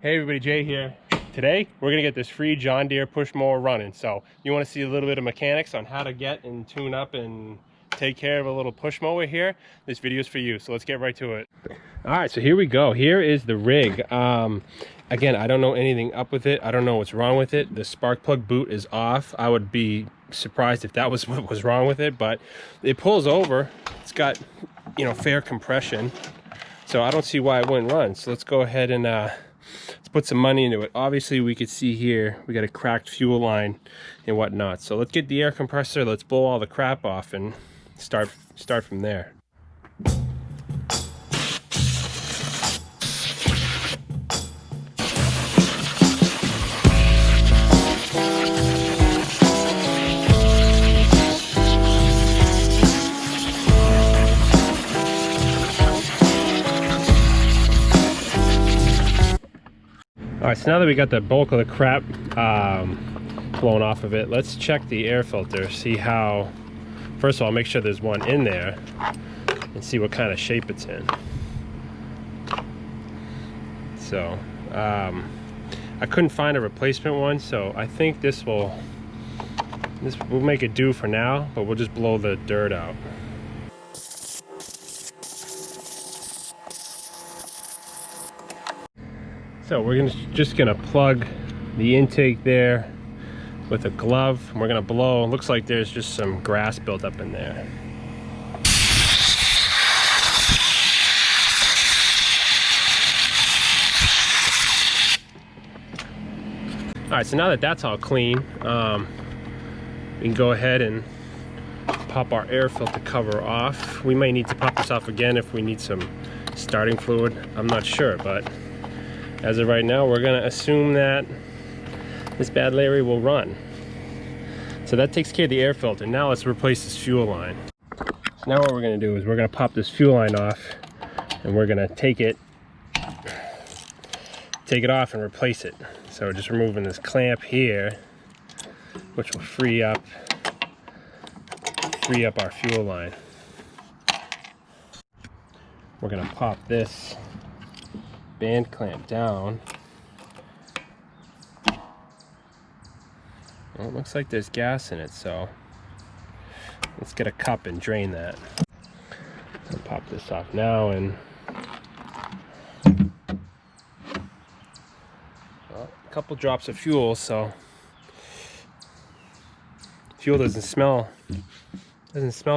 Hey everybody, Jay here. Today we're gonna get this free John Deere push mower running. So you want to see a little bit of mechanics on how to get and tune up and take care of a little push mower here. This video is for you, so let's get right to it. All right, so here we go. Here is the rig. Again, I don't know anything up with it. I don't know what's wrong with it. The spark plug boot is off. I would be surprised if that was what was wrong with it, but it pulls over. It's got, you know, fair compression, so I don't see why it wouldn't run. So let's go ahead and let's put some money into it. Obviously we could see here we got a cracked fuel line and whatnot, so let's get the air compressor, let's blow all the crap off and start from there. All right, so now that we got the bulk of the crap blown off of it, let's check the air filter, see how, first of all, make sure there's one in there and see what kind of shape it's in. So I couldn't find a replacement one, so I think this will make it do for now, but we'll just blow the dirt out. So we're just gonna plug the intake there with a glove, and we're gonna blow. It looks like there's just some grass built up in there. All right, so now that that's all clean, we can go ahead and pop our air filter cover off. We may need to pop this off again if we need some starting fluid. I'm not sure, but as of right now, we're gonna assume that this bad Larry will run. So that takes care of the air filter. Now let's replace this fuel line. So now what we're gonna do is we're gonna pop this fuel line off, and we're gonna take it off and replace it. So we're just removing this clamp here, which will free up our fuel line. We're gonna pop this band clamp down. Well, it looks like there's gas in it, so let's get a cup and drain that. So pop this off now, and well, a couple drops of fuel, so fuel doesn't smell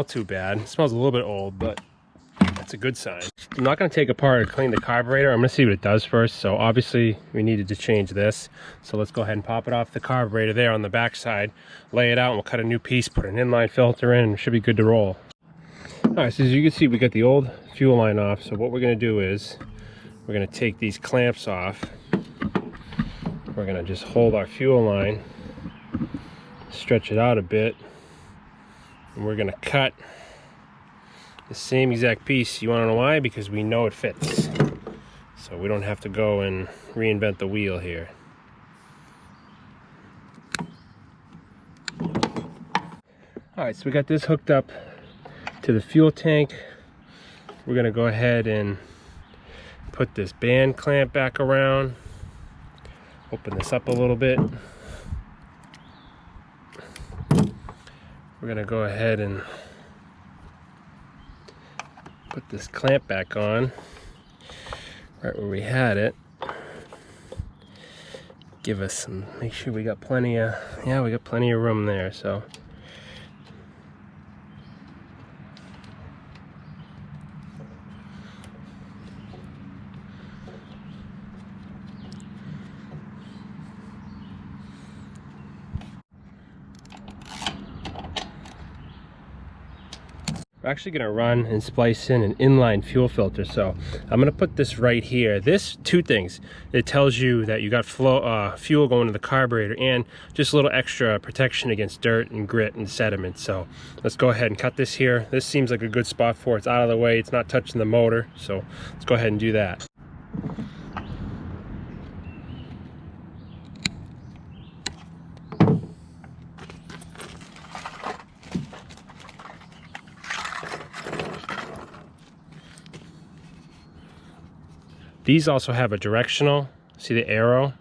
too bad. It smells a little bit old, but that's a good sign. I'm not going to take apart or clean the carburetor. I'm going to see what it does first. So obviously we needed to change this, so let's go ahead and pop it off the carburetor there on the back side, lay it out, and we'll cut a new piece, put an inline filter in, and it should be good to roll. All right, so as you can see, we got the old fuel line off. So what we're going to do is we're going to take these clamps off. We're going to just hold our fuel line, stretch it out a bit, and we're going to cut the same exact piece. You want to know why? Because we know it fits, so we don't have to go and reinvent the wheel here. All right, so we got this hooked up to the fuel tank. We're gonna go ahead and put this band clamp back around, open this up a little bit. We're gonna go ahead and put this clamp back on right where we had it. Give us some, make sure we got plenty of, yeah, we got plenty of room there. So we're actually going to run and splice in an inline fuel filter. So I'm going to put this right here. This, two things. It tells you that you got fuel going to the carburetor, and just a little extra protection against dirt and grit and sediment. So let's go ahead and cut this here. This seems like a good spot for it. It's out of the way. It's not touching the motor. So let's go ahead and do that. These also have a directional See the arrow?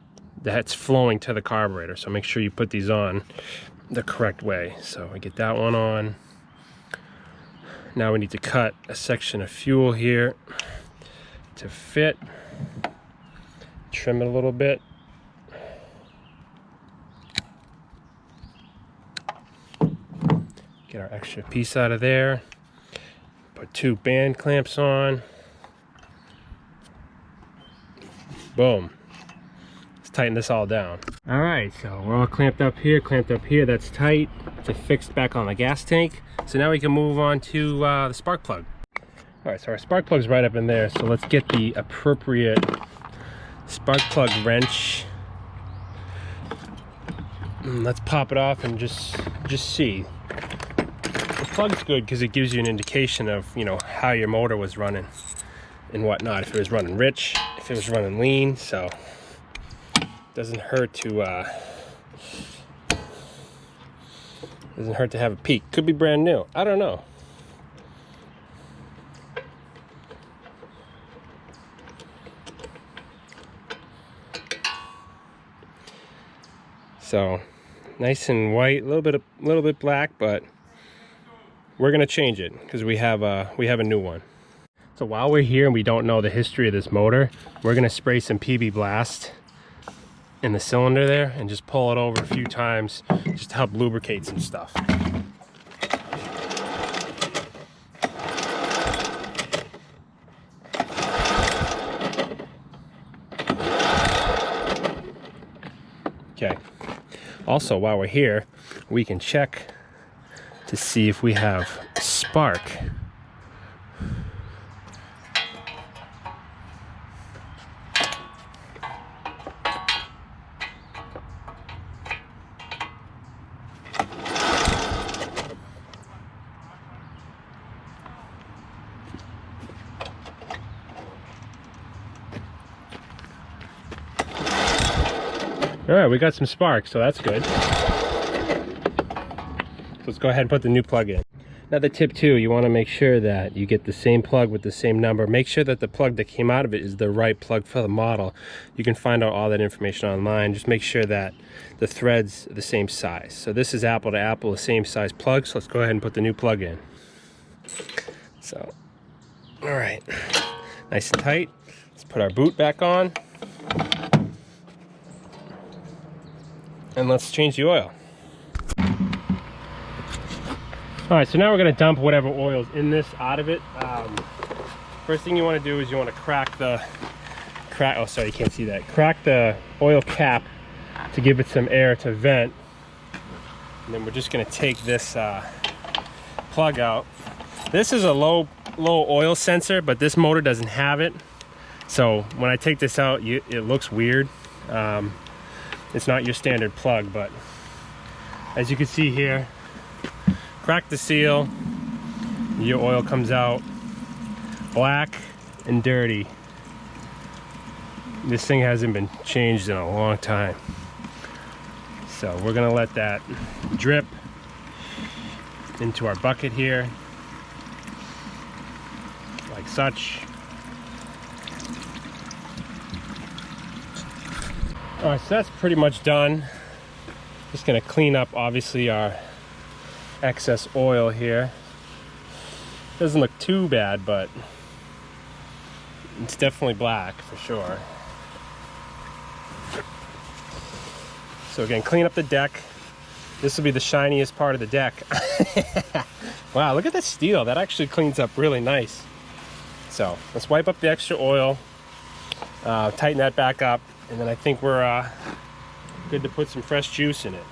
That's flowing to the carburetor, so make sure you put these on the correct way. So I get that one on. Now we need to cut a section of fuel here to fit. Trim it a little bit. Get our extra piece out of there. Put 2 band clamps on. Boom. Let's tighten this all down. All right, so we're all clamped up here, that's tight. It's fixed back on the gas tank. So now we can move on to the spark plug. All right, so our spark plug's right up in there. So let's get the appropriate spark plug wrench. Let's pop it off and just see. The plug's good because it gives you an indication of, you know, how your motor was running and whatnot. If it was running rich, if it was running lean. So it doesn't hurt to have a peek. Could be brand new, I don't know. So nice and white, a little bit black, but we're gonna change it because we have a new one. So while we're here and we don't know the history of this motor, we're gonna spray some PB Blast in the cylinder there and just pull it over a few times just to help lubricate some stuff. Okay. Also, while we're here, we can check to see if we have spark. All right, we got some spark, so that's good. Let's go ahead and put the new plug in. Another tip too, you want to make sure that you get the same plug with the same number. Make sure that the plug that came out of it is the right plug for the model. You can find out all that information online. Just make sure that the thread's the same size. So this is apple to apple, the same size plug. So let's go ahead and put the new plug in. So, all right, nice and tight. Let's put our boot back on. And let's change the oil. All right, so now we're gonna dump whatever oil's in this out of it. First thing you wanna do is you wanna crack the oil cap to give it some air to vent. And then we're just gonna take this plug out. This is a low oil sensor, but this motor doesn't have it. So when I take this out, it looks weird. It's not your standard plug, but as you can see here, crack the seal, your oil comes out black and dirty. This thing hasn't been changed in a long time. So we're gonna let that drip into our bucket here, like such. All right, so that's pretty much done. Just gonna clean up, obviously, our excess oil here. Doesn't look too bad, but it's definitely black for sure. So again, clean up the deck. This will be the shiniest part of the deck. Wow, look at that steel. That actually cleans up really nice. So let's wipe up the extra oil, tighten that back up, and then I think we're good to put some fresh juice in it.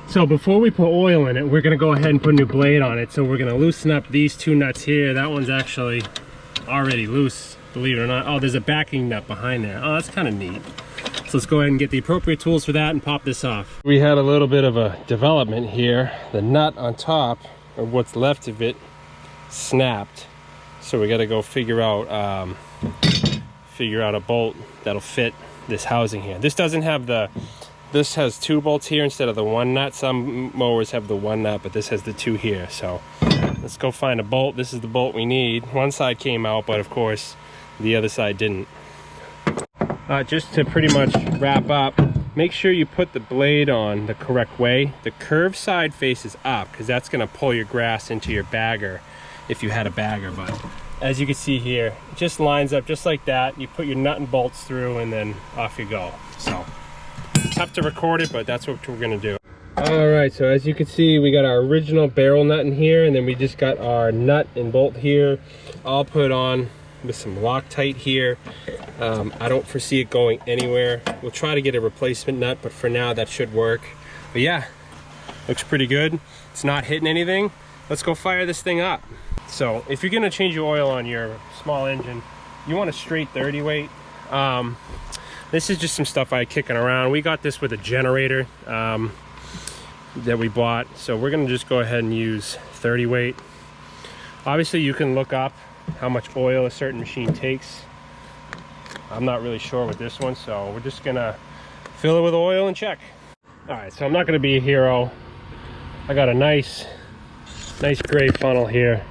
So before we put oil in it, we're gonna go ahead and put a new blade on it. So we're gonna loosen up these two nuts here. That one's actually already loose, believe it or not. Oh, there's a backing nut behind there. Oh, that's kind of neat. So let's go ahead and get the appropriate tools for that and pop this off. We had a little bit of a development here. The nut on top, or what's left of it, snapped. So we gotta go figure out a bolt that'll fit this housing here. This doesn't have this has two bolts here instead of the one nut. Some mowers have the one nut, but this has the two here. So Let's go find a bolt. This is the bolt we need. One side came out, but of course the other side didn't. Just to pretty much wrap up, make sure you put the blade on the correct way. The curved side faces up because that's going to pull your grass into your bagger if you had a bagger. But as you can see here, it just lines up just like that. You put your nut and bolts through and then off you go. So tough to record it, but that's what we're going to do. All right, so as you can see, we got our original barrel nut in here, and then we just got our nut and bolt here, all put on with some Loctite here. I don't foresee it going anywhere. We'll try to get a replacement nut, but for now that should work. But yeah, looks pretty good. It's not hitting anything. Let's go fire this thing up. So if you're gonna change your oil on your small engine, you want a straight 30 weight. This is just some stuff I kicking around. We got this with a generator that we bought, so we're gonna just go ahead and use 30 weight. Obviously you can look up how much oil a certain machine takes. I'm not really sure with this one, so we're just gonna fill it with oil and check. All right, so I'm not gonna be a hero. I got a nice gray funnel here.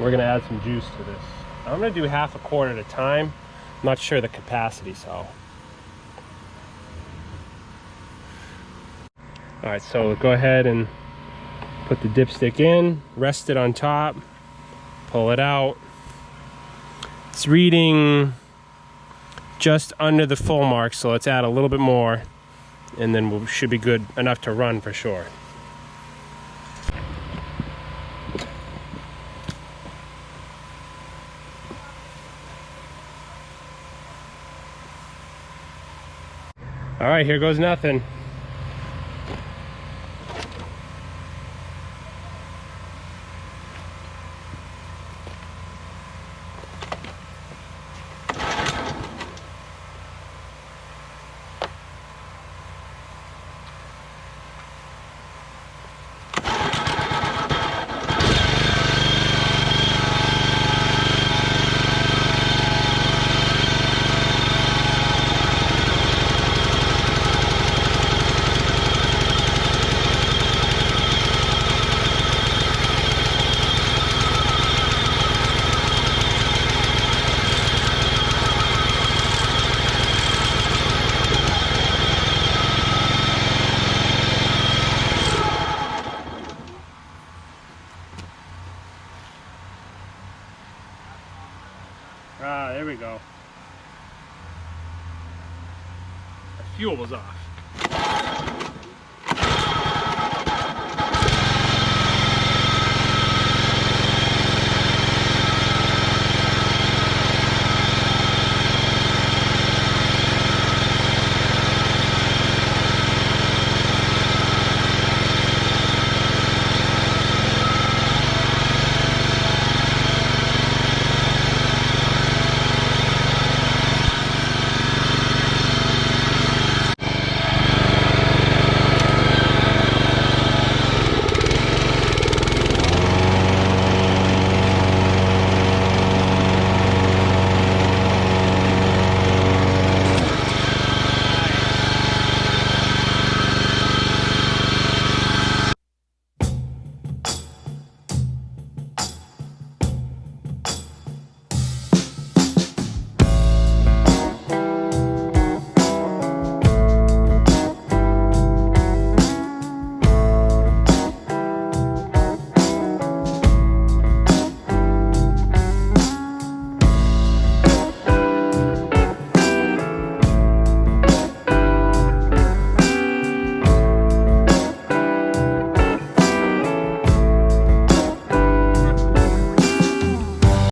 We're gonna add some juice to this. I'm gonna do half a quart at a time. I'm not sure the capacity, so. All right, so go ahead and put the dipstick in, rest it on top, pull it out. It's reading just under the full mark, so let's add a little bit more, and then we should be good enough to run for sure. All right, here goes nothing. Ah, there we go. The fuel was off.